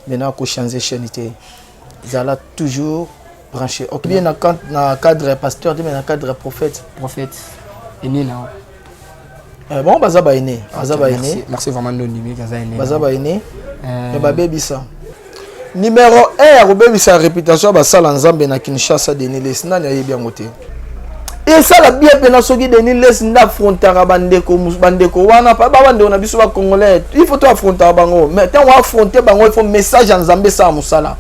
maintenant qu'on changer chaîne zala toujours branché ok bien na cadre pasteur mais na cadre prophète et né là bon bazaba aîné merci vraiment de nous bazaba aîné et babebisa numéro 1 ya kobebisa réputation basala nzambe na Kinshasa Denis Les nani ayebi yango te et ça la bien pena soki Denis Les nda affrontera bandeko wana pa bandeko na biso ba congolais il faut to affronter bango mais tant on affronter bango il faut message en nzambe ça musala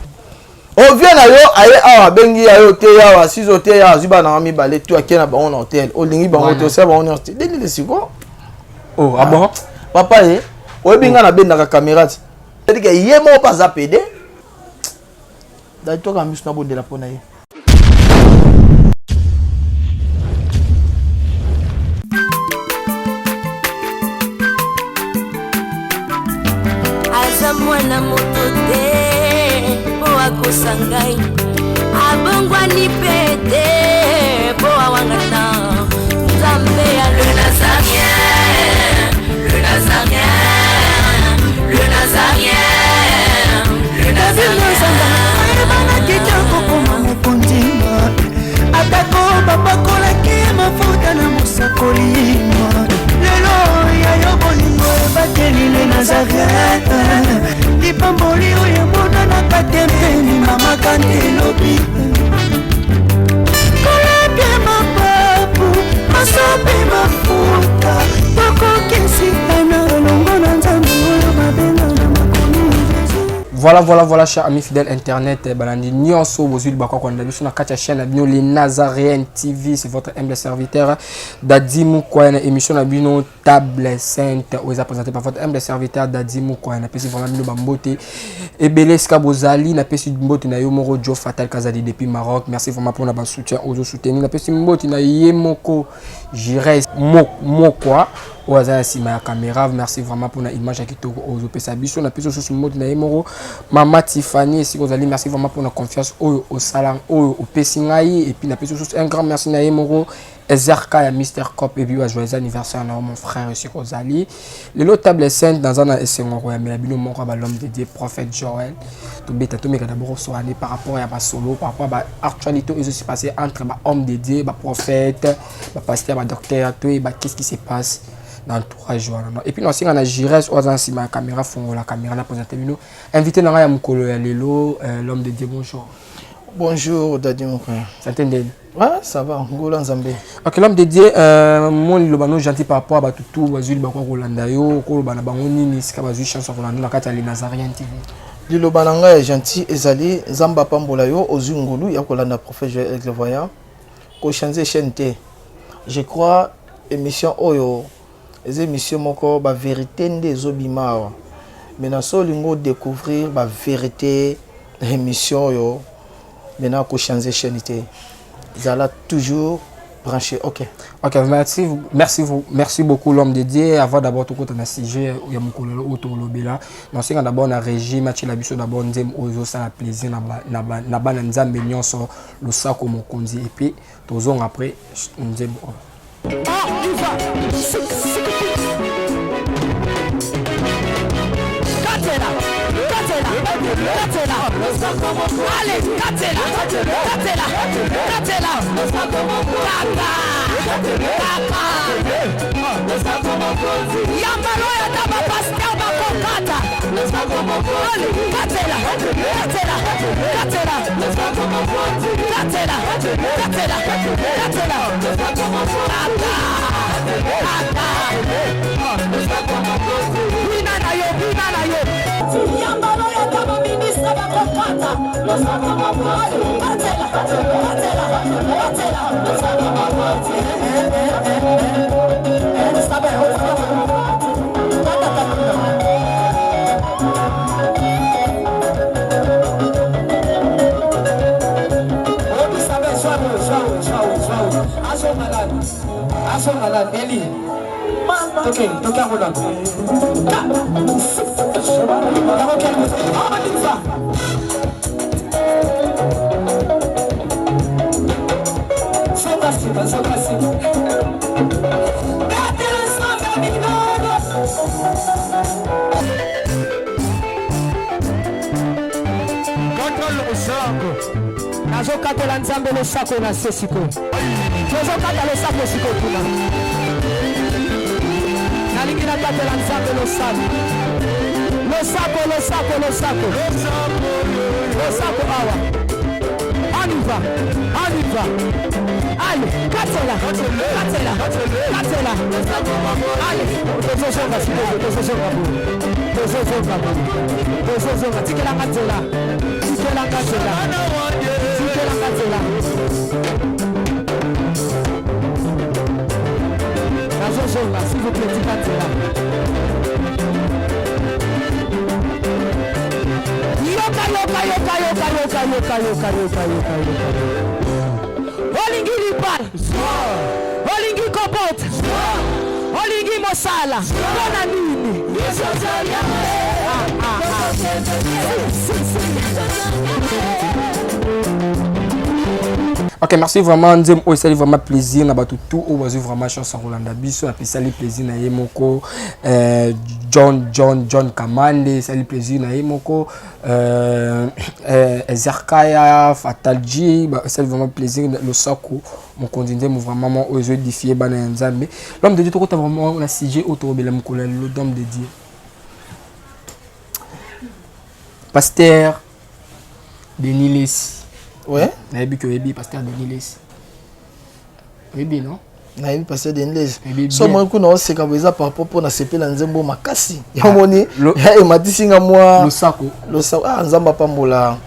on vient na yo aye awa bengi ayo te yawa sizo te ya ziba na mi balé tu akena bango na hôtel o lingi bango te ça bango na hôtel Denis Les siko oh ah bon papa ye o binga na benda ka caméra c'est que yemo pas apede d'ailleurs quand na bonde la pona ye mwana moto te po akosangai abongwani pete po awangata nzambe ya le nazarien le nazarien le nazarien le nazarien bana kitoko koma mokondima atako babakolaki mafuta na mosakolima lelo yayo bolingo ebateli le nazarien lipamboli oyo monanaka tempeni mama kandelobi kolabye mapapu masope mafuta tokokisika na olongo na nzambe oyo mabenga na makomi Voilà, chers amis fidèles internet, balandi nyonso bozuli bakwa kwa ndabiso na katia chaîne abino les Nazariens TV, c'est votre humble serviteur Dadi Mukwa na émission na bino Table Sainte, oza présenté par votre humble serviteur Dadi Mukwa na pesi vraiment bino bambote ebele ska bozali na pesi mbote na yo moko Joe Fatal Kazadi depuis Maroc. Merci vraiment pour na soutien aux soutenir na pesi mbote na yemoko Jires Mokwa oza sima ya caméra. Merci vraiment pour na image ya kitoko ozo pesa biso na pesi soso mbote na yemoko Mama Tiffany, si vous allez, merci vraiment pour la confiance au salon, au Pessingaï, et puis un grand merci à Yemoro, Ezerka et Mr. Cop, et puis joyeux anniversaire à mon frère ici, Rosalie. Le lot table sainte dans un essayant, mais la bino mon l'homme dédié, prophète Joël, tout bêta, tout mais d'abord sur année par rapport à ma solo, par rapport à l'actualité, ils se passé entre homme dédié, prophète, pasteur, docteur, tout, et qu'est-ce qui se passe dans 3 jours. Et puis, nous avons Jires, la caméra, la caméra, la présenté. Invité dans la Moukolo et Lelo, l'homme de Dieu, bonjour. Bonjour, Dadi Mouka. Ça t'entend? Ouais, ça va, Ngola Nzambe. Ok, l'homme de Dieu, mon lobano gentil par rapport à tout, Bazul, Bako Rolanda, Yo, Kolobana Bangoni, Skabazui, chanson Rolanda, la carte à les Nazariens TV. Le lobananga est gentil, Ezali, Zamba Pambolayo, Ozungulu, Yakolanda, prophète Joël le voyant, ko changer chaîne T. Je crois, émission Oyo. Les émissions moko ba vérité des obima maintenant so lingo découvrir ba vérité émission yo maintenant ko changer chaîne té zala toujours branché ok merci beaucoup l'homme de Dieu avant d'abord tout côté na sujet ya mukolo auto lobela non c'est d'abord na régime match la biso d'abord nzem ozo ça plaisir na bana nzambe nyonso le sako mokonzi et puis tozong après nzem allez, Eli, nazokatela nzambe losako na se sikoyo tozokata losako sikoyo kuna nalingi nakatela nzambe losako awa on y va allez katela allez tozozonga tikela katela nazozonga s'il vous plaît tikatela yoka olingi libala olingi kopota olingi mosala mpona nini Ok, merci vraiment. Nzem o esali vraiment plaisir na bato tout o bazu vraiment chance Rolanda biso apesali plaisir na ye moko John Kamande esali plaisir na ye moko Ezerkaya Fatalji esali vraiment plaisir le sako mon condamné vraiment o édifier bana Nzambe l'homme de Dieu to vraiment la CG auto bela mkola l'homme de Dieu Pasteur Denis Lessi. Ouais. Naïbi que Ebi pasteur Denis Lessi. Ebi non? Naïbi pasteur Denis Lessi. So moi ko na seka beza par rapport na sepela nzembo makasi. Ya moni ya ematisinga moi. Lo sako ah nzamba pambola.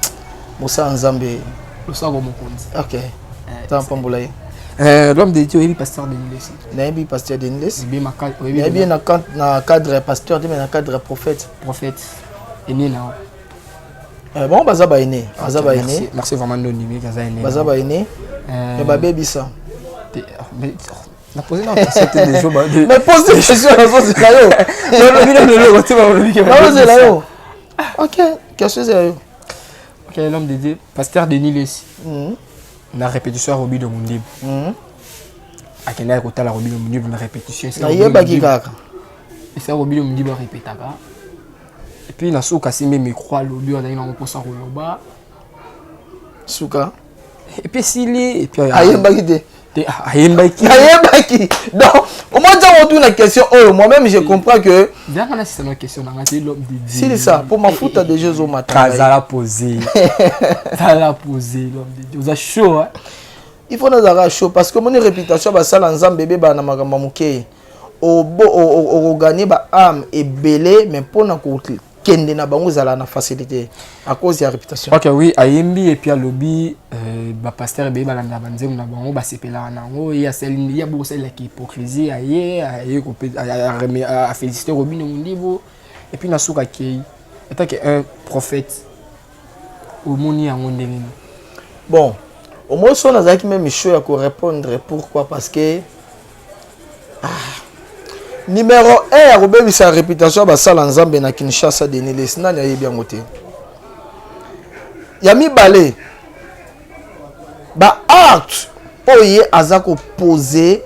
Mosa nzambe. Lo sako mokonzi. OK. Ta pambola ye. L'homme de Dieu Ebi pasteur Denis Lessi. Naïbi pasteur Denis Lessi. Ebi makal. Ebi na cadre pasteur mais na cadre prophète. Prophète. Ene na. Bon, Bazaba est né. Merci vraiment de nous Bazaba est né. Et Babé Bissa. La posé la question des jours. Mais pose des questions, c'est là. Ok, qu'est-ce que c'est? Ok, l'homme de Dieu, pasteur Denis Lessi. La répétition à Roby de Mundib. À quel âge la Roby de Mundib, la répétition. Il y a pas qui gagne. Et ça, Roby de Mundib a répété. Et puis, na souka si même croit l'objet on a une réponse à Roloba. Souka. Et puis s'il est et puis Ayembaki. Ayembaki. Donc, au moins on tourne la question. Oh, moi-même je comprends que. Bien qu'on a c'est une question dans l'homme de Dieu. C'est ça. Pour ma faute des jeux au matin. Kazala posé. Kazala posé l'homme de Dieu. Vous êtes chaud hein. Il faut nous avoir chaud parce que mon réputation va ça l'ensemble bébé ba na magamba muke. Au gagner ba âme et belé mais pour na côté. Kende na bango zala na facilité à cause de la réputation. OK oui, ayembi et puis à lobby ba pasteur be ba na banzemu na bango ba sepela nango ya celle ya beaucoup celle qui hypocrisie aye à féliciter Robin au niveau et puis na souka ki étant que un prophète au moni en ndenge. Bon, au moins son azaki même chaud à répondre pourquoi parce que numéro 1 Robert sa réputation ba sala nzambe na Kinshasa Denis Lessi nani ayebi yango te. Ya mibale ba art oye azako poser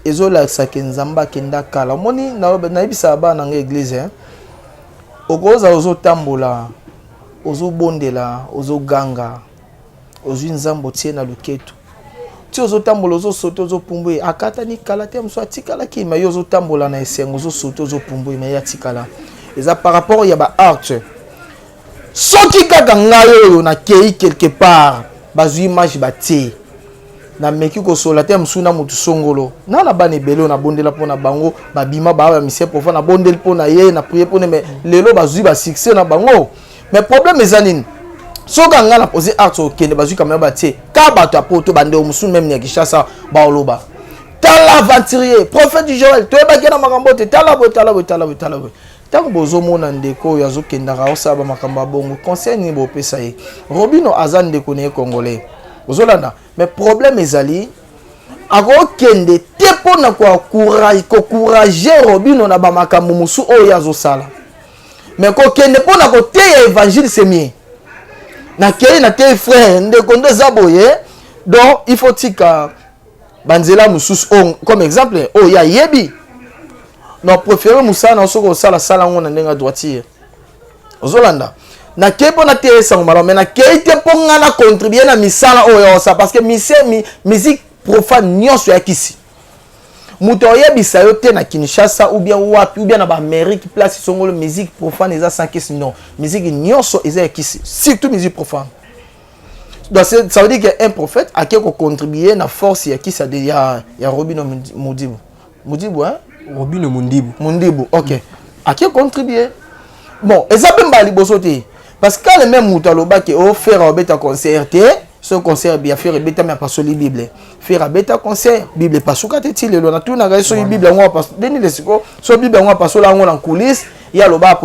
ezola sake nzamba kenda kala moni na yebisa ba na église hein. Okoza ozotambola ozobondela ozoganga ozwi nzambo tie na luketu ti ozotambola ozosoto ozopumbwe akatani kala te mso atikala ki ma yo ozotambola na esengo ozosoto ozopumbwe ma ya tikala eza par rapport ya ba art soki kaka ngayo na kei quelque part bazwi image batie na meki ko sola te mso na mutu songolo na bane belo na bondela pona bango babima ba mise pour na bondel pona ye na prier pona mais lelo bazwi ba succès na bango mais problème ezanini soka nga na poser art au kende bazui kamera batie ka bato apoto bande musu même ni Kinshasa ba oloba tala aventurier prophète du Joël to ba kena makambo te tala bo tango bozo mona ndeko ya zokenda ka osaba makamba bongo conseil ni bo pesa ye Robino azan ndeko ne congolais ozolanda mais problème ezali ako kende te pona ko courager Robino na ba makambo musu o ya zosala mais ko kende pona ko te évangile c'est mieux na kei na te frère ndeko ndo zaboye donc il faut tika banzela mususu comme exemple ya yebi non préférer musana soko sala ngona ndenga droitier ozolanda na kepo na tesa ngomala mais na keite ponga na contribuer na misala oyo ça parce que musique profane nyonso ya kisi muto oyebisa yo te na Kinshasa ou bien wapi ou bien na ba Amérique place songolo musique profane eza sans kisi non musique nyonso eza ya kisi surtout musique profane donc ça veut dire que un prophète a qui contribuer na force ya kisi ya Robino Mudibu hein Robino Mundibu OK a qui contribuer bon eza bemba liboso te parce que le même muto aloba ke o faire obeta concert ce concert bien faire beta mais pas sur la Bible faire beta concert Bible pas sous kateti le na tout na ga sur Bible ngwa pas deni le siko sur Bible ngwa pas sur la ngwa en coulisses ya loba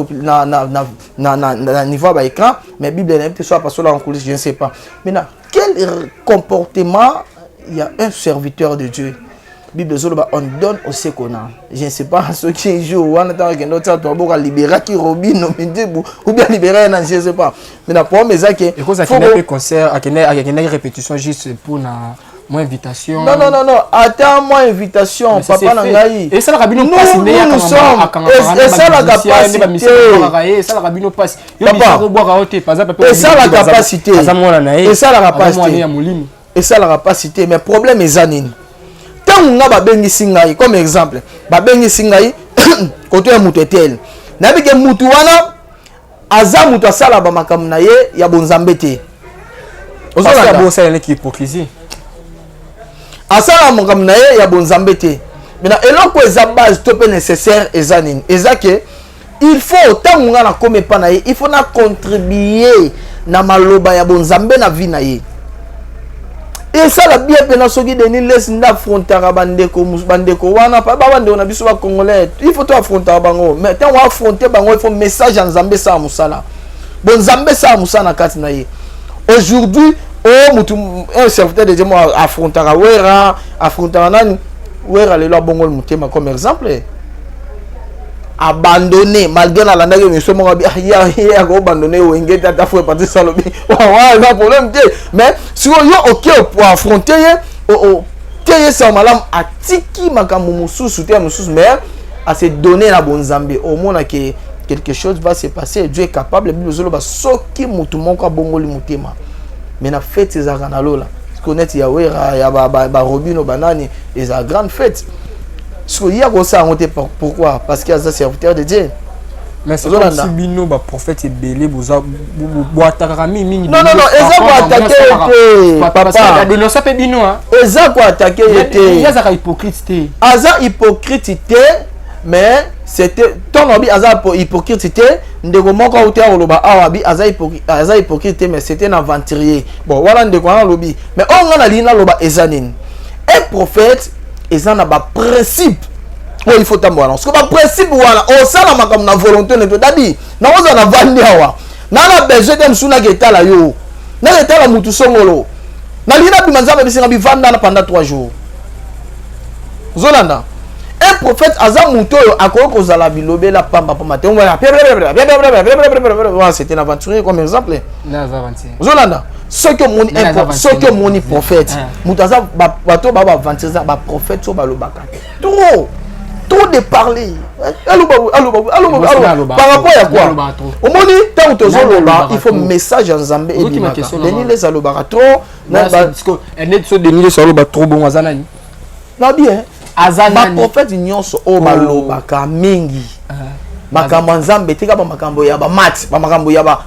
na niveau ba écran mais Bible n'est pas soit pas sur la en coulisses je ne sais pas maintenant quel comportement il y a un serviteur de Dieu Bible zoloba on donne au ce qu'on a je ne sais pas ce qui joue on attend que notre toi boka libérer qui Robino Mudibu ou bien libérer je ne sais pas mais na pour mes que et cause à qu'il concert à qu'il répétition juste pour na moi invitation non attends moi invitation papa na ngai et ça la rabino passe nous sommes et ça la capacité et ça la rabino passe et ça la capacité et ça la capacité et ça la capacité mais problème est anine tant nga ba bengi singai comme exemple ba bengi singai koto ya mutu etel na bike mutu wana aza mutu asala ba makamu na ye ya bonzambe te ozala bo ça est hypocrisie asala makamu na ye ya bonzambe te maintenant eloko eza base to pe nécessaire eza nini eza que il faut tant nga na comme pa na ye il faut na contribuer na maloba ya bonzambe na vie na ye et ça la bien pena soki deni laisse nda affrontera bandeko wana pa ba bande on a biso ba congolais il faut to affronter bango mais tant on affronter bango il faut message en Nzambe sa musala bon Nzambe sa musana kati na ye aujourd'hui un serviteur de Dieu affrontera wera affrontera nani wera le lo bongo mutema comme exemple abandonné malgré la landa que monsieur mo ya ko abandonné o ngeta ta faut partir salobi wa na problème te mais si yo OK pour affronter o teye sa malam atiki makamu mususu te mususu mais à se donner la bonne Nzambe au moins que quelque chose va se passer Dieu est capable bible zolo ba soki mutu moko bongoli mutema mais na fête ces aranalo là connaître ya wera ya ba Robino banani les a grande fête. Il y a ça pourquoi parce qu'il y a des serviteurs de Dieu. Mais c'est comme si bino ba prophète est belé boza boataka mingi. Non, eza ko attaquer papa. Ça dénoncer pe bino hein. Eza ko attaquer était. Il y a ça hypocrite. Aza hypocrite mais c'était ton obi aza hypocrite ndeko moko auteur loba awabi aza hypocrite mais c'était un aventurier. Bon voilà ndeko na lobi mais on ngana lina loba ezanine. Un prophète eza na ba principe o il faut tambola parce que ba principe wana o sala makam na volonté ne to dadi na oza na vandi awa na na besoin dem suna ketala yo na ketala mutu songolo na lina bimanza bisinga bivanda na pendant 3 jours zolanda un prophète aza muto yo akoko kozala bilobe la pamba pamba te on va c'était un aventurier comme exemple zolanda ce que mon prophète mutaza bato baba avancer ba prophète so balobaka trop de parler allo par rapport à quoi au moni tant que zoloba il faut message en Nzambe et Denis les alobaka trop na net so Denis les alobaka trop bon azanani na bien azanani ba prophète nyonso o balobaka mingi makambo Nzambe tika ba makambo ya ba mat ba makambo ya ba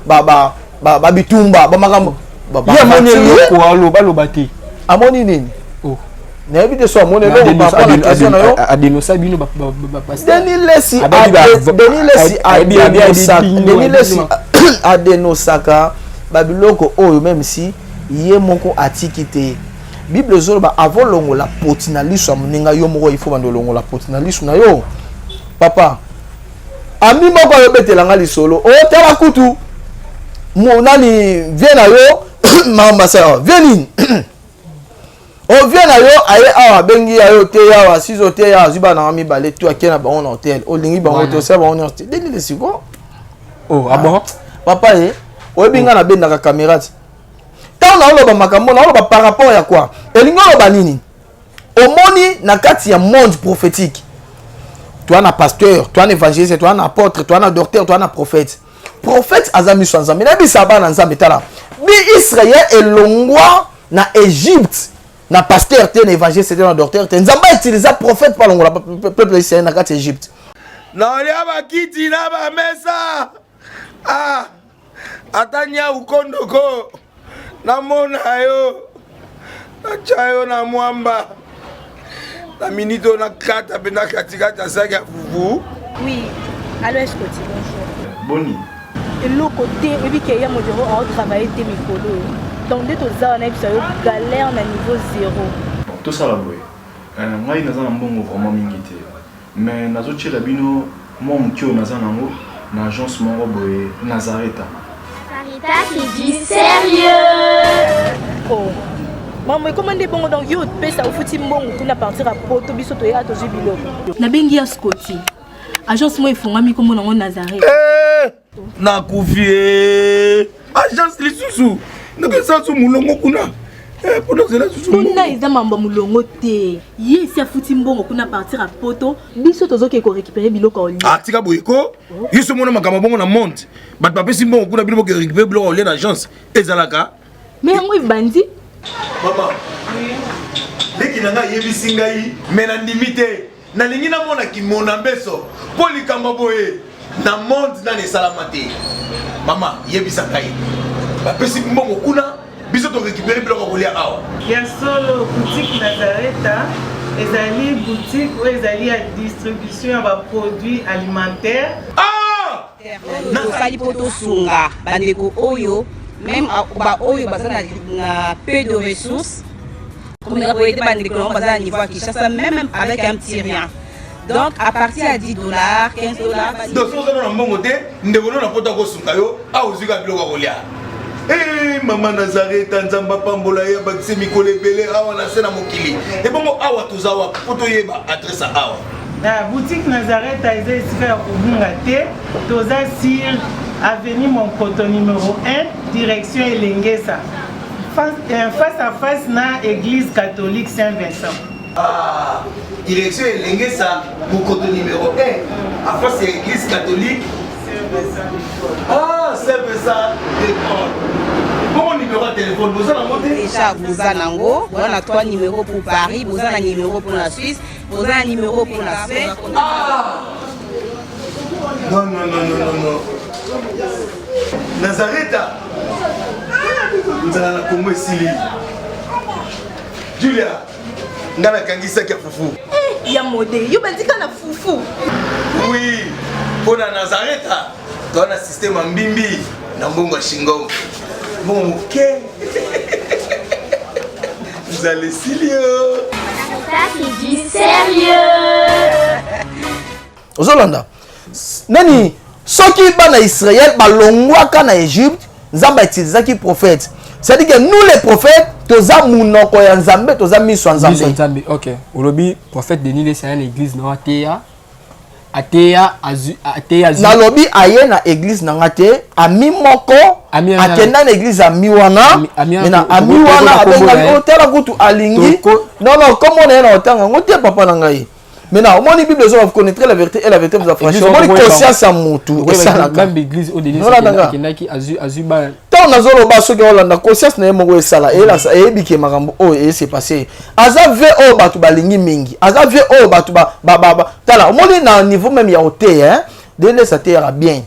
bitumba ba makambo ya moni loko aloba te amoni nini na éviter so amoni loko par rapport à la question na yo adenosa bino ba Denis Lesi adenosaka babiloko oyo même si ye moko atiki te Bible zoloba avant longo la potina liso amuninga yo moko il faut bando longo la potina liso na yo papa ami moko yo betelanga lisolo o tala kutu mo nani vient na yo mamba sa vient o vient na yo aye awa bengi ayo te awa sizo te ya zuba na mi balé tu akena ba on hôtel o lingi ba on hôtel ba on hôtel deni le siko oh ah bon papa o binga na benda ka caméra tant na lo ba makambo na lo ba par rapport ya quoi elingo lo ba nini omoni na kati ya monde prophétique toi na pasteur toi na évangéliste toi na apôtre toi na docteur toi na prophète prophète aza miso nzambe na bisa bana nzambe tala bi Israël elongwa na Égypte na pasteur te na évangile c'était na docteur te nzamba utiliser prophète par longola peuple israélien na kati Égypte na olia bakiti na bamesa atanya ukondoko namona yo natia yo na mwamba na minito na kata mpe na katikati ya saki ya fufu. Oui, allô, est-ce que tu bonjour? Boni. Et l'autre côté, et puis qu'il y a mon bureau à travailler tes micros. Donc, dès que tu as un galère à niveau 0. Tout ça là, oui. Moi, je suis vraiment mingi. Mais je suis bino moi je suis dans l'agence Nazareta. Sarita qui dit sérieux. Oh. Maman, comment est bon donc yo pesa au fouti mbongo kuna partir à poto biso to ya to jibilo. Na bengi ya Scotty. Agence moi ifungami comme na Nazareth. Na kufie. Agence lisusu. Nako sansu mulongo kuna. Pendant cela susu. Kuna iza mambo mulongo te. Ye si afuti mbongo kuna partir à poto biso to zoke ko récupérer biloko oli. Ah tika boyeko. Yiso mona makama bongo na monte. Bat pape si mbongo kuna biloko récupérer biloko oli na agence. Ezalaka. Mais moi bandi. Maman, leki nanga yebisi ngai mena ndimite na lingi na mona ki mona beso poli kamba boye na monde na ne salamate. Mama yebisa ngai ba pesi mbongo kuna biso to récupérer biloko kolia awa ya solo boutique Nazareta ezali boutique où ezali ya distribution ya ba produits alimentaires. Na sali poto sunga bandeko oyo même ba oyo baza na peu de ressources comme on a été bandeko on baza niveau à Kinshasa même avec un petit rien. Donc à partir à $10, $15. Donc so ça na mbongo te ndeko na poto ko sunga yo a uzika biloko kolia. Maman Nazareta nzamba pambola ya bakise mikole belé awa na sena mokili. Et bongo awa tozawa poto yeba adresse awa. La boutique Nazareta est ici à Kubungate, toza sur avenue Monkoto numéro 1, direction Elengesa. Face à face na église catholique Saint-Vincent. Ah, direction Elengesa, Monkoto numéro 1, à face à l'église catholique Saint-Vincent. Ah, Saint-Vincent de Paul. Bon numéro de téléphone, vous en avez déjà vous en avez, on a 3 numéros pour Paris, vous en avez un numéro pour la Suisse, vous avez un numéro pour la Suisse. Ah! Non. Nazareta. Nous allons la Congo Sili. Julia, ngana kangisa kia fufu. Ya modé, yo bandika na fufu. Oui, pour la Nazareta, dans le système mbimbi, na mbongo shingo. Bon, ok. Vous allez Silio. Sarita qui dit sérieux. Zolanda. Nani soki bana Israël balongwaka na Égypte, nzamba utilisaki prophète. C'est-à-dire que nous les prophètes, toza munoko ya nzambe, toza miso ya nzambe. OK. Olobi prophète Denis le c'est une église na Atea na lobi aye na église na ngate ami moko akenda na église ami wana mena ami wana abenga otela kutu alingi non comme on est na otanga ngote papa na ngai maintenant au moni bible vous connaîtrez la vérité et la vérité vous affranchira moni conscience à mutu et ça la même église au Denis qui azuba tant nazolo ba soki olanda conscience na yemo esala et la ebiki makambo o et c'est passé azave o batu balingi mingi azave o batu ba tala au moni na niveau même ya hotel hein de ça terre bien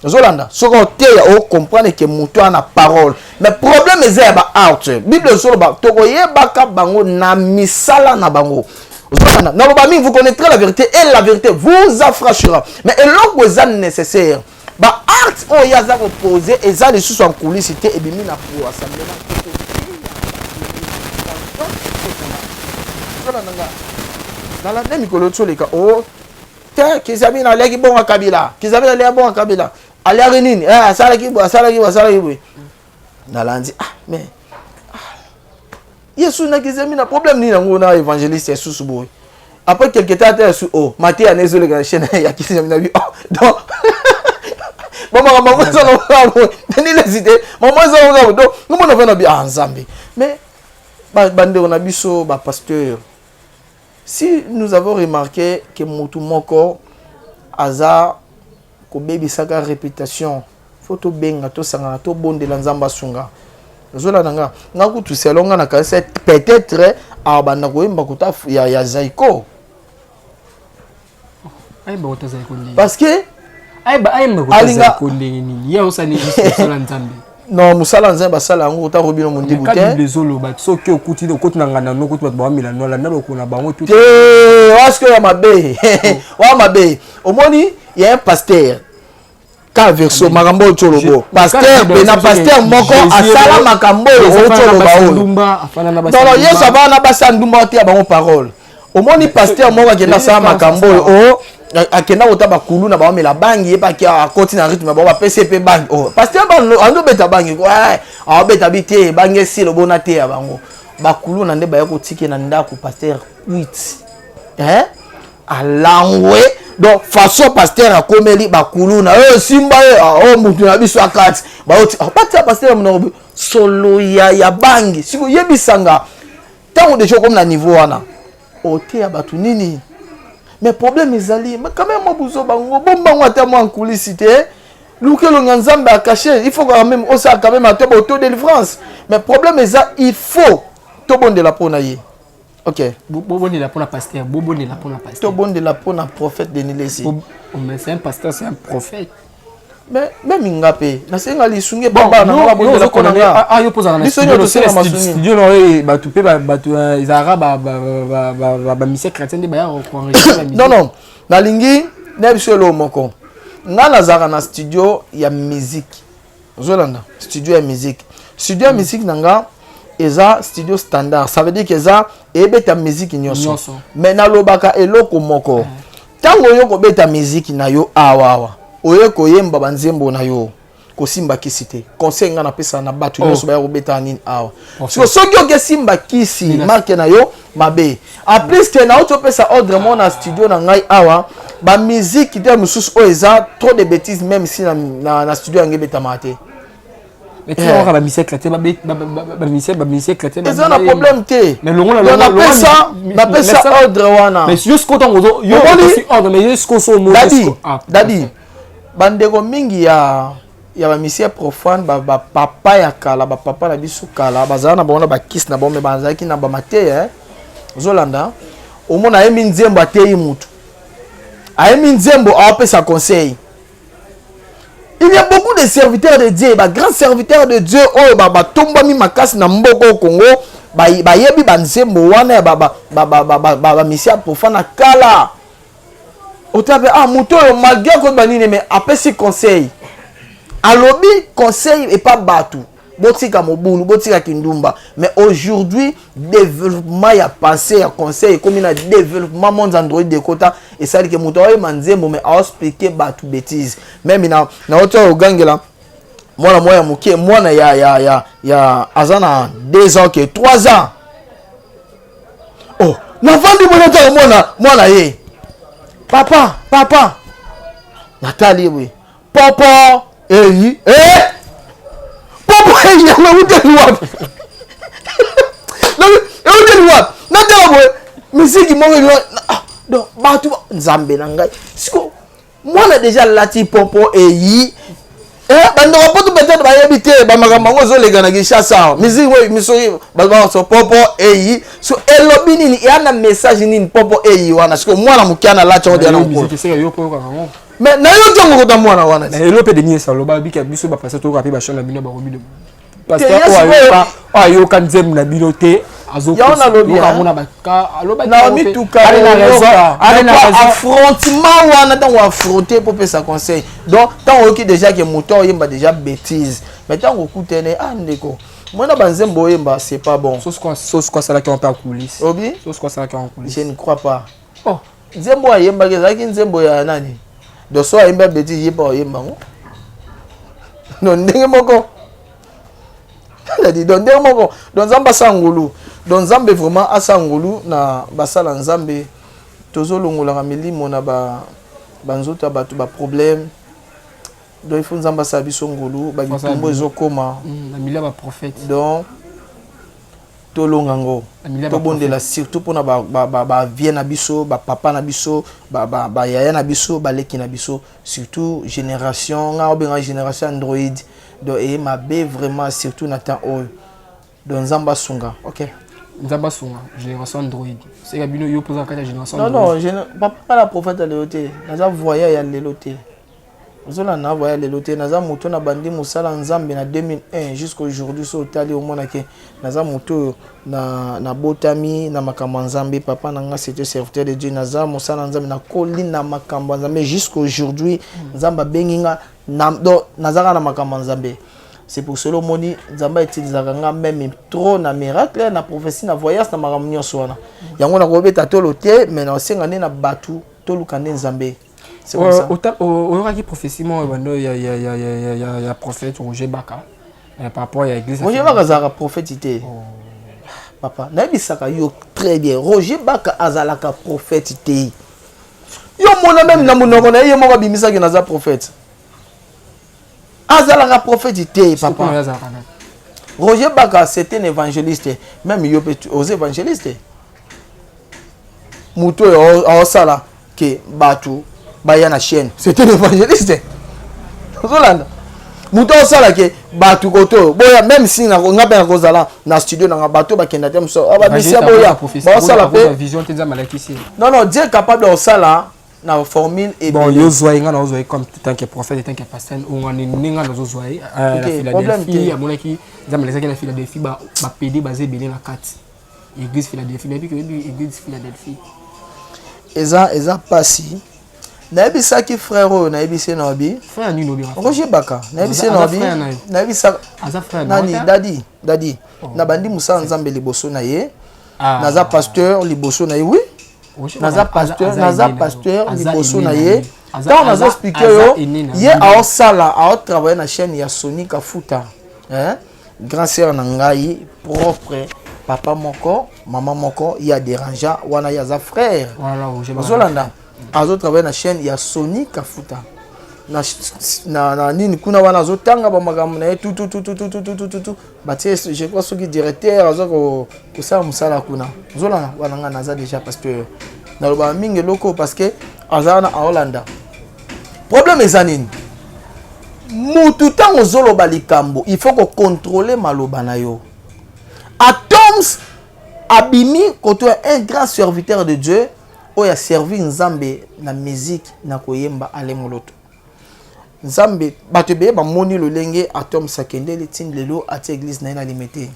zolanda soki hotel o comprendre que mutu ana parole mais problème est ba out bible solo ba toko yebaka bango na misala na bango. Vous connaîtrez la vérité et la vérité vous affranchira. Mais l'autre est nécessaire. Bah art oh yaza opposé et ça les sous en coulisses et bimi na pour assemblement. Dans la même école sur les cas oh tiens kizami na leki bon kabila kizami na leki bon kabila ali arenini asala ki na landi ah mais Yesu na kizami na problème ni nango na évangéliste Yesu suboy. Après quelques temps oh Matthieu anezo le grand chaîne ya kizami na bi oh donc maman ça non ni les idées maman ça donc comment on va na bi ensemble mais bande on a biso ba pasteur si nous avons remarqué que mutu moko aza ko baby saka réputation faut to benga to sanga to bondela nzamba sunga zola nanga ngakutu selonga na kanisa peut-être abanda koyemba kuta ya Zaiko ayemba kuta Zaiko ndi parce que ayemba kuta Zaiko ndi ni ya osani sala nzambe non musala nzambe basala yango kuta robino mundi bute ka bizolo ba soki okuti na ngana no kuti ba mila no la ndalo kuna bango tout parce que ya mabe wa mabe omoni ya un pasteur ka verso makambo cholobo pasteur bena pasteur moko asala makambo choloba oyo non yeso abana basandumba te bango parole omoni pasteur moko akenda sala makambo o akenda kotaba kulu na bamela bangi yepa ki akoti na rythme ba PCP bangi oh pasteur ando beta bangi ah beta bité bangi si lo bona te ya bango bakulu na nde ba yakotike na ndako pasteur 8 alangwe donc façon pasteur akomeli bakulu na simba mutu na biso akati baoti patia pasteur na solo ya bangi siko yebisanga tango déjà comme na niveau wana ote ya batu nini mais problème ezali mais quand même mobuzo bango bombango ata moi en coulisses te lukelo nzambe a caché il faut quand même osa quand même atoba auto délivrance mais problème eza il faut to bondela pona ye OK bobondela pona pasteur bobondela pona pasteur to bondela pona prophète Denis Lesi mais c'est un pasteur c'est un prophète mais même ngapé na senga lisunge baba na ba bondela pona yo poza na studio no ba tu pe ba tu izara ba mission chrétien de ba non na lingi na biso lo moko nga nazara na studio ya musique zolanda studio ya musique nanga eza studio standard ça veut dire que eza ebeta musique nyonso mais na lobaka eloko moko tango yo ko beta musique na yo awawa oye ko yemba banzembo na yo ko simba kisite conseil nga na pesa na batu nyonso ba yo beta nini awa so soki o ke simba kisi marque na yo mabe a plus que na auto pesa ordre mon na studio na ngai awa ba musique de mususu o eza trop de bêtises même si na studio ngebe tamate mais tu vois ba musique là ba musique là ils ont un problème té mais na pesa ordre wana mais jusqu'au temps yo ordre mais jusqu'au so mo dadi bandeko mingi ya ba musique profane ba papa ya kala ba papa na bisu kala bazana na bona ba kiss na bombe banzaki na ba mate zolanda omona yemi nzembo atei mutu ayemi nzembo apesa conseil. Il y a beaucoup de serviteurs de Dieu, bah grands serviteurs de Dieu, oh bah tomba mi makas na mboko Congo, bah yebi ba nzembo wana ba mission profana kala. Otabe muto malgré ko banine mais apesi conseil. Alobi conseil et pas batou. Botika mobulu, botika kindumba. Mais aujourd'hui, développement ya pensée, ya conseil, comme il a développement monde Android de kota et ça dit que muto oye manzembo mais a expliquer batou bêtise. Même na auto ogangela mwana moya mukie mwana ya azana 2 ans que 3 ans. Oh, na vandi mwana ye. Papa. Nathalie oui. Papa, Papa, il y a un hôtel wap. Un hôtel wap. Nathalie, musique, donc, batou, Nzambe nangai. Siko, moi, on a déjà lati Popo et yi. Bando rapoto peut-être ba habiter ba makambo zo les gana gishasa. Musique, oui, misori, ba so Popo et yi. So, elobi nini, il y a un message nini Popo et yi wana. Siko, moi, na mukiana la chon de na mko. Mais na yo tongo ko tamwana wana. Mais lope de niesa loba bika biso ba passer to rapi ba chana bino ba robino. Parce que ayo kan zem na bilote azo ko ka mona ba ka aloba na mi tuka na raison affrontement wana tant on affronter pour pesa conseil. Donc tant on qui déjà que moteur yemba déjà bêtise. Mais tant on coutene ndeko. Moi na banzembo yemba c'est pas bon. Sauce quoi ça là qui on peut en coulisses. Obi? Sauce quoi ça là qui en coulisses. Je ne crois pas. Oh, nzembo yemba ke nzembo ya nani? Donc soit yemba bêtise yemba yemba. Non ndenge moko. Donc ndenge moko. Donc nzamba sangulu. Donc nzambe vraiment asangulu na basala nzambe tozolongola milimo na banzota batu ba problème. Donc il faut nzamba sabiso ngulu ba bitumbo ezokoma na milia ba prophète. Donc tolongango tobondela surtout mpona bavie na biso bapapa na biso bayaya na biso baleki na biso surtout génération nga obenga génération android donc mabe vraiment surtout na temps oyo donc nzambe asunga ok nzambe asunga génération android seka bino yo poza kati ya génération non papa la prophète lelo te naza voya ya lelo te ozola na voya lelo te naza moto na bandi mosala nzambe na 2001 jusqu'aujourd'hui so otali omona ke naza moto na botami na makambo nzambe papa na nga c'était serviteur de Dieu naza mosala nzambe na koli na makambo nzambe jusqu'aujourd'hui nzambe bengi nga naza na makambo nzambe. C'est pour cela moni nzamba utilisaka nga même trop na miracle na prophétie na voyage na makambo nyonso wana yango na kobeta tolo te mais na osenga nde na batu toluka nde nzambe. C'est comme ça. Autant qui prophétie moi il y a prophète Roger Baka par rapport à l'église. Roger Baka zara prophétité. Papa, na bisaka yo très bien. Roger Baka azalaka prophétité. Yo mona même na monoko na ye moko bimisa ke naza prophète. Azalaka prophétité papa. Roger Baka c'était un évangéliste, même yo peut aux évangélistes. Muto o sala ke batu baya na chaîne, c'était un évangéliste. Zolanda. Muto o sala ke batu koto boya même si na ngabe na kozala na studio na bato bakenda te mso aba bisia boya. Ba sala pe vision te nzama lakisi. Non Dieu est capable de sala na formule et bon yo zoinga na zoai comme tant que prophète tant que pasteur on ngani ninga na zoai la Philadelphie amonaki nzama lesaki na Philadelphie ba PD basé belé na kati église Philadelphie depuis que église Philadelphie eza pasi na ebisaki frère oyo na ebise na obi frère nino bi Roger Baka na ebise na obi na ebisa aza frère nani dadi na bandi musala nzambe liboso na ye naza pasteur liboso na ye oui naza pasteur liboso na ye tant naza expliquer yo ye aosala aotravailler na chaîne ya Sony Kafuta grand sœur na ngai propre papa moko maman moko ya dérangea wana ya za frère ozolanda azotravailler na chaîne ya Sony Kafuta na nini kuna wana azotanga ba makambo na ye tout batie je crois soki directeur azoko kosala musala kuna ozolanda wana nga naza déjà pasteur na loba mingi loko parce que azana a Hollanda problème eza nini mutu tango zoloba likambo il faut ko contrôler maloba na yo Atoms abimi koto un grand serviteur de Dieu oya servi nzambe na musique na koyemba ale moloto nzambe bato be ba moni lolenge Atoms sakende le tin lelo ati église na limité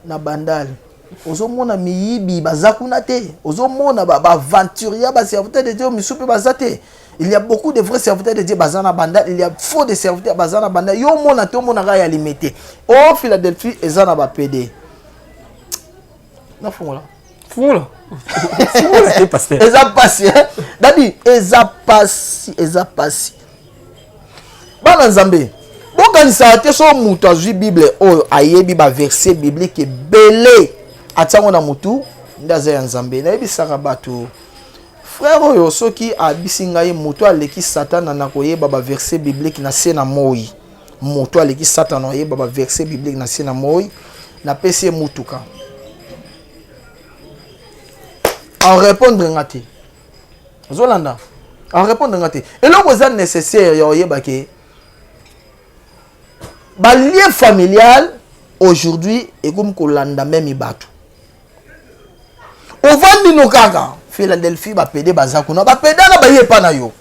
na bandal ozomona miyibi bazakuna te ozomona ba aventurier ba serviteur de Dieu misupe bazate. Il y a beaucoup de vrais serviteurs de Dieu bazana banda, il y a faux de serviteurs bazana banda. Yo mona to mona ga ya limité. Oh Philadelphie ezana ba PD. Na fongola. Fongola. Fongola c'est pasteur. Eza passi. Dadi eza passi. Bana nzambe. Bokanisa te so mutu azwi Bible o ayebi ba verset biblique belé. Atango na mutu ndaza ya nzambe. Na ebisaka bato. Frère oyo soki abisi ngai moto aleki Satan na koyeba ba verset biblique na se na moi. Moto aleki Satan na koyeba ba verset biblique na se na moi na pesi mutuka. En répondre ngati. Zolanda. En répondre ngati. Et là vous êtes nécessaire ya oyeba ke ba lien familial aujourd'hui et comme kolanda même ibatu. Ovandi no kaka Philadelphie ba pédé bazakuna ba pédé na ba yepa na yo.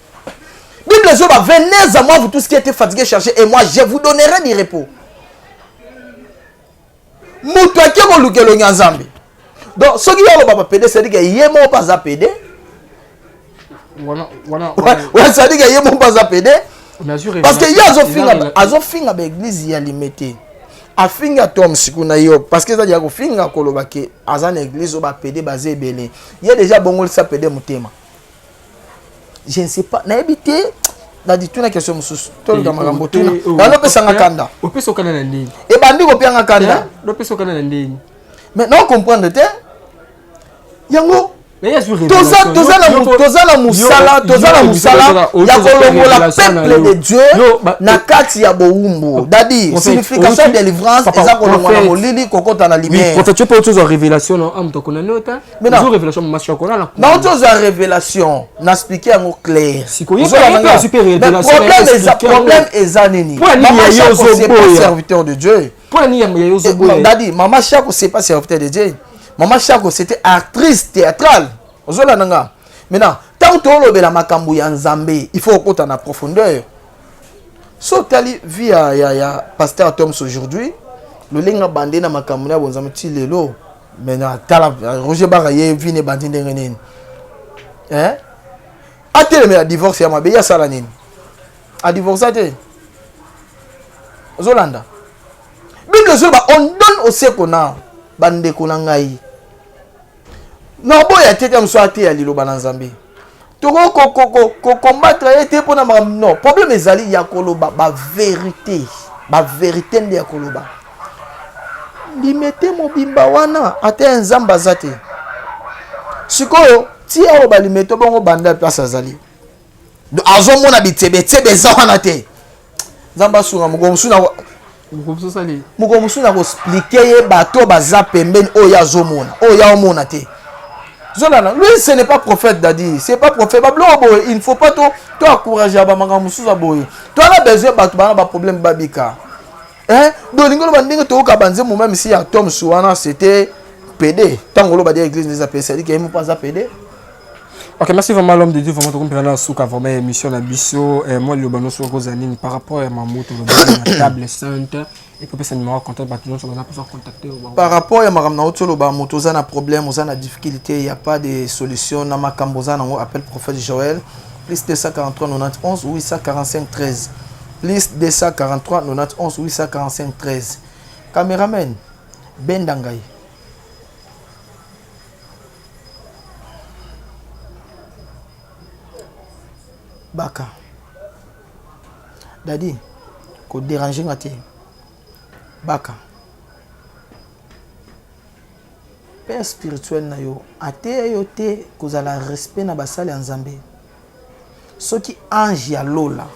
Bible zo ba venez à moi vous tous qui êtes fatigués cherchez et moi je vous donnerai du repos. Mutu akeko lukelo nyanzambe. Donc ce qui est le ba pédé c'est dire que yemo pas za pédé. Ouais ça dit que yemo pas za pédé. Parce que ya azo finga ba église ya limité. Afinga tom sikuna yo parce que ça dit ko finga koloba ke azana église ba pédé basé belé. Il y a déjà bongol ça pédé mutema. Je ne sais pas na habité na dit tuna question mususu to nga makambo tuna. Na no pesa ngakanda. O pesa kana na ndini. E bandi ko pia ngakanda. No pesa kana na ndini. Mais non comprendre te. Yango toza na musala ya kolongola peuple de Dieu na kati ya bowumbu. Dadi signification de délivrance eza kolongola molili kokota na lumière. Prophète, tu peux autre révélation non am to connaît ta. Mais non révélation masha kona na. Na autre révélation na expliquer en clair. Problème eza nini? Maman c'est pas serviteur de Dieu. Dadi Maman Chako c'est pas serviteur de Dieu. Maman Chako c'était actrice théâtrale. Ozola nanga. Maintenant, tant que tu as makambu ya Nzambe, il faut qu'on en profondeur. So tali via pasteur Thomas aujourd'hui, le lenga bandé na makambu na bonzamu ti lelo. Maintenant, tala Roger Baraye vine bandé ndengene. Hein? Atele me divorce ya mabe ya sala nini? A divorcer te. Ozolanda. Bible zo ba on donne au sekona bande ko ngai. Non, boya tete msoate ya liloba na Nzambe. Toko combattre été pour na non, problème ezali ya koloba ba vérité nde ya koloba. Limete mobimba wana ate Nzamba zate. Sikoyo ti ya ba limete bongo banda place azali. Azomona bitebe za wana te. Nzamba sunga mugomsuna ko expliquer ye bato baza pembeni oya azomona, oya omona te. Zolana, lui ce n'est pas prophète Dadi, c'est pas prophète. Il ne faut pas toi encourager à bamanga musuza boy. Toi là besoin batu bana ba problème babika. Hein? Donc l'ingolo bandinga to ka banze mo même si ya Tom Suwana c'était PD. Tangolo ba dire église des appels, c'est dit qu'il n'est pas PD. Ok, merci vraiment l'homme de Dieu, vraiment tout comprenant souka vraiment émission na biso moi le bano sur Rosanine par rapport à Mamoto le table sainte. Et puis c'est numéro contact bâtiment sur contacter par rapport à Maram Naotolo ba motoza na problème, oza na difficulté, il y a pas de solution na makamboza nango appelle prophète Joël plus 243 91 845 13 plus 243 91 845 13 caméraman Bendangai Baka Dadi ko déranger ngate Baka Père spirituel na yo ate yo te kozala respect na basali ya Nzambe soki ange ya lola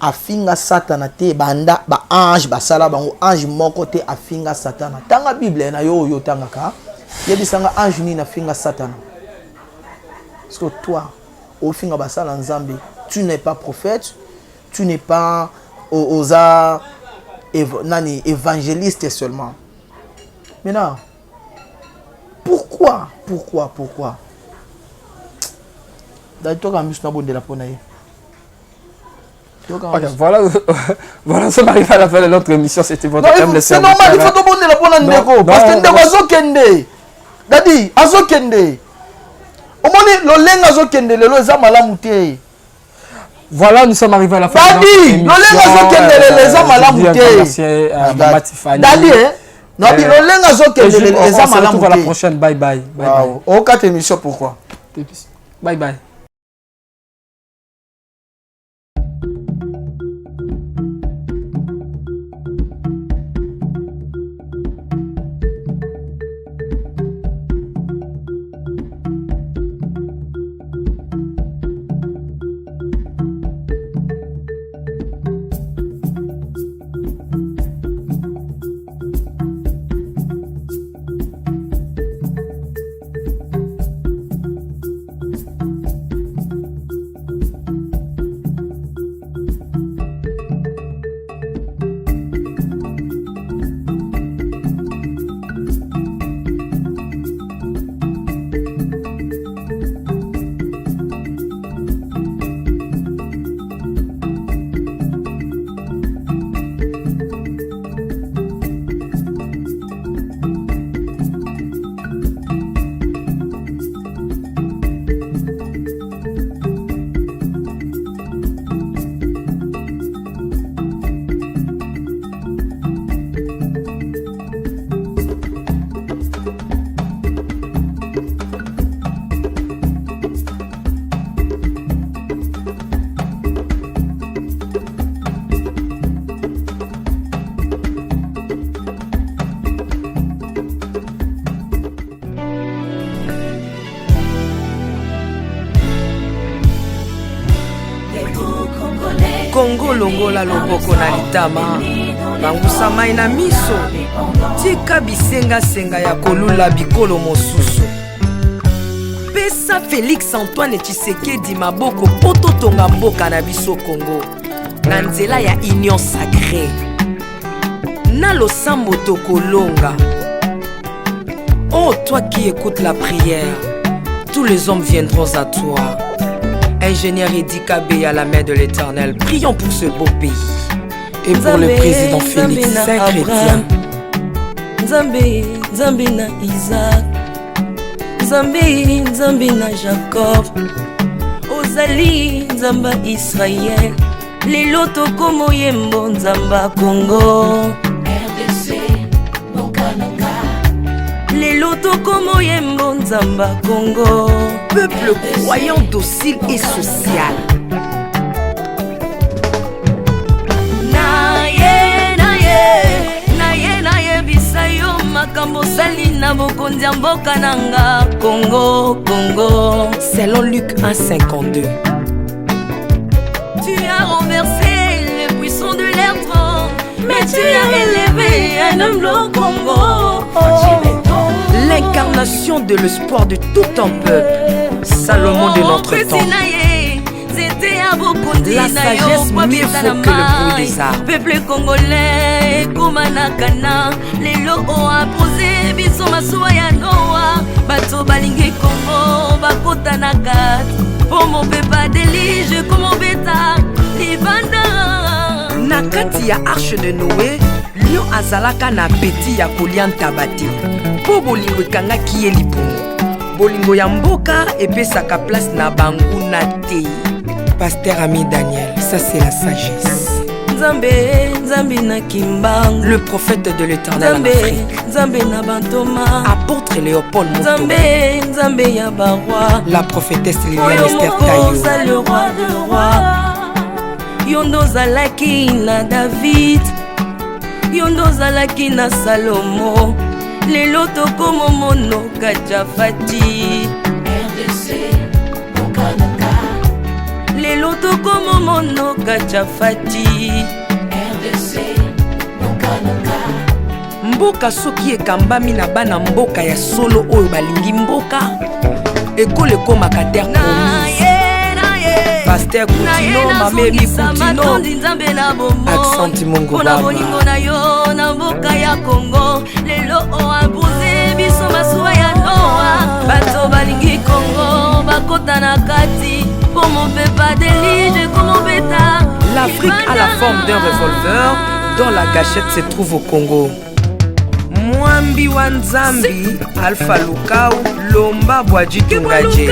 afinga satana te banda ba ange basala bango ange moko te afinga satana tanga bible na yo yo tangaka yebisanga ange ni na finga satana parce que toi au finga basala Nzambe tu n'es pas prophète, tu n'es pas oza évangéliste seulement. Maintenant, pourquoi voilà, ça m'arrive à la fin de notre émission. C'était votre c'est normal, il faut te bonner la bonne ndeko. Parce que ndeko azokende. Dadi, azokende. Omoni lo lenga azokende lelo eza malamu te. Voilà, nous sommes arrivés à la fin de notre émission. Dadi, Dadi, on se retrouve à la prochaine. Bye bye. Au 4 émissions, pourquoi? Bye bye. Congo longola loboko na litama bangusa mai na miso tika bisenga ya kolula bikolo mosusu pesa Félix Antoine Tshisekedi maboko poto tonga mboka na biso Congo na nzela ya union sacrée na losambo tokolonga. Oh toi qui écoutes la prière, tous les hommes viendront à toi. Ingénieur Edi Kabé à la main de l'Éternel, prions pour ce beau pays et pour le président Félix Saint-Chrétien. Nzambe, Nzambe na Isaac, Nzambe, Nzambe na Jacob, Ozali, Nzamba Israël, lelo tokomo yembo Nzamba Congo, RDC, Nokananga, lelo tokomo yembo Nzamba Congo, peuple croyant docile et social. Makambo sali na bokonzi ya mboka nanga Congo, Congo. Selon Luc 1,52. Tu as renversé les puissants de l'air trône, mais tu as élevé un homme au Congo. L'incarnation de l'espoir de tout un peuple. Salomon de notre temps. La sagesse mieux faut que le bruit des arbres. Peuple congolais, Komanakana, les lots ont apposé, biso masuwa ya Noa, bato balingi Congo, bakota na kati, pour mon pepa délige, comme mon bêta, libanda. Na kati ya arche de Noé, lion azalaka na peti ya kolia ntabate, po bolingo ekangaki ye lipungu. Bolingo ya mboka epesaka place na bangu na te. Pasteur Ami Daniel, ça c'est la sagesse. Nzambe, Nzambe na Kimbangu, le prophète de l'Éternel en Afrique. Nzambe na Bantoma, apôtre Léopold Moutouba. Nzambe, Nzambe ya baroi, la prophétesse Liliane Esther Tayo. Le roi de roi, yondo zalaki na David, yondo zalaki na Salomo, lelo tokomo mono Kajafati. RDC, Okanaka, lelo tokomo mono Kajafati. RDC, Okanaka. Mboka soki ekambami na bana mboka ya solo oyo balingi mboka ekole komaka terre promise. Pasteur Koutino, Mamébi Koutino, Accent Mongo Baba. Bolingo na yo na mboka ya Congo, lelo o abuse biso masuwa ya Noa, bato balingi Congo bakota na kati, pour mon pepa délige comme mon bêta. L'Afrique a la forme d'un revolver dont la gâchette se trouve au Congo. Mwambi wa Nzambi, Alpha Lukau, Lomba Bwadji Tungaje.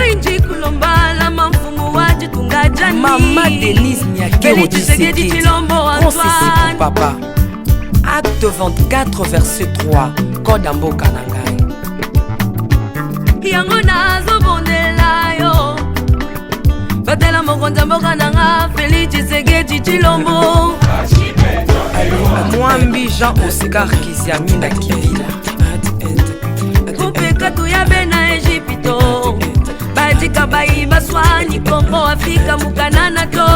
Mama Denise Nyakero Tshisekedi, Consessi pour papa. Acte 24 verset 3, Code Amboka Nangai. Yango nazo bondela yo, batela mokonza mboka nanga Félix Tshisekedi Tshilombo. Mwambi Jean Oscar Kiziami na Kibila. Kupeka tuyabe na Egypto, batika bayi baswani Kongo Afrika mukanana to.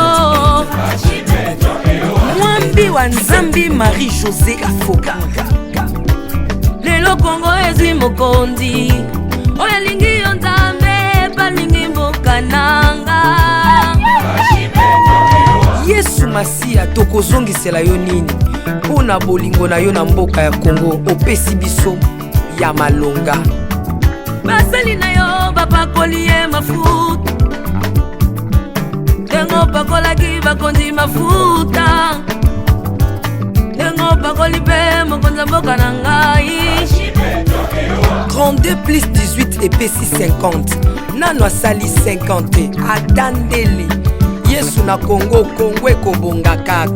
Mwambi wa Nzambi Marie-Josée Afoka. Lelo Kongo ezi mokondi, oya lingi yo Nzambe balingi mboka nanga. Yesu Masia tokozongisela yo nini mpona bolingo na yo na mboka ya Congo opesi biso ya malonga. Basali na yo bapakoli ye mafuta, ndengo pakolaki bakonzi mafuta, ndengo pakoli mpe mokonza mboka na ngai. 32 plus 18 epesi 50, nano asali 50 atandeli Yesu na Congo, Congo ekobonga kaka.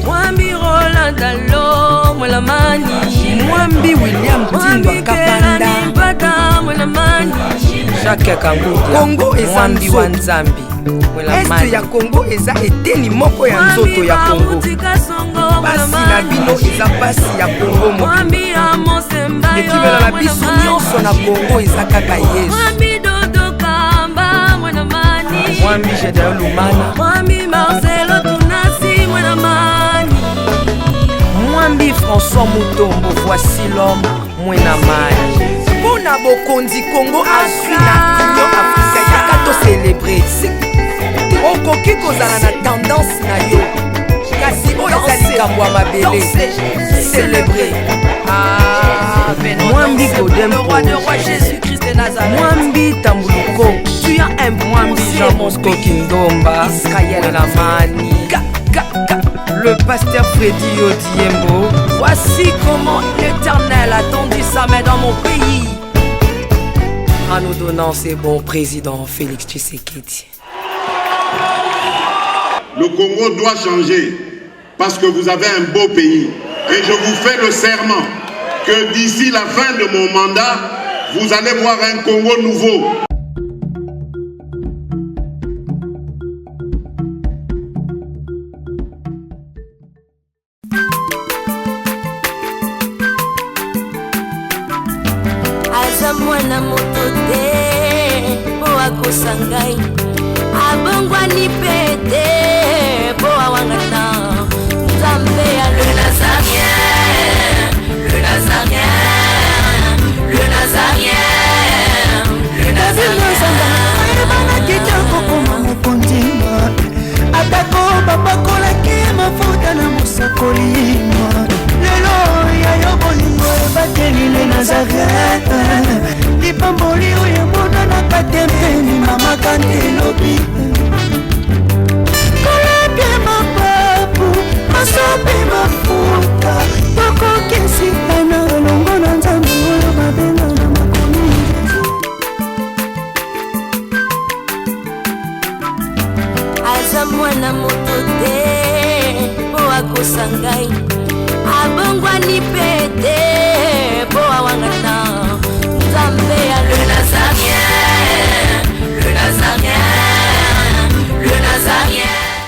Mwambi Roland Dalo Mwelamani, Mwambi William Tindwa Kapanda, Jacques Kangudia, Congo eza Mwambi wa Nzambi. Este ya Congo eza eteni moko ya nzoto ya Congo. Basi na bino eza pasi ya Congo moko. Ekibela na biso nyonso na Congo eza kaka Yesu. mwana mani Mwambi Jedao Lumana Mwambi Marcelo Tunasi mwana mani Mwambi François Moutombo voici l'homme Mwena mani Pona Bokondi Congo Afrina Union Africa Yaka to célébrer Okoki kozala na tendance na yo Kasi oyo ezali kambo ya mabele Célébrer Mwambi Godempo Mwambi Tambuluko Tu as un Mwambi Jean Mosco Kindomba Israël Lamani Le pasteur Freddy Odiembo Voici comment l'Éternel a tendu sa main dans mon pays en nous donnant ses bons présidents Félix Tshisekedi. Le Congo doit changer parce que vous avez un beau pays et je vous fais le serment que d'ici la fin de mon mandat, vous allez voir un Congo nouveau. Mwana moto te po akosangai abongwani pete po awangata Nzambe ya le Nazarien le Nazarien le Nazarien le Nazarien bana kitoko koma mokondima atako babakolaki mafuta na mosakolima lelo ya yo bolingo ebateli le Nazareth lipamboli oyo emonanaka tempeni mama kandelobi kolapie mapapu masopi mafuta tokokisikana elongo na Nzambe oyo babenga na makomi aza mwana moto te po akosangai abongwani pete po awangata Nzambe ya le Nazarien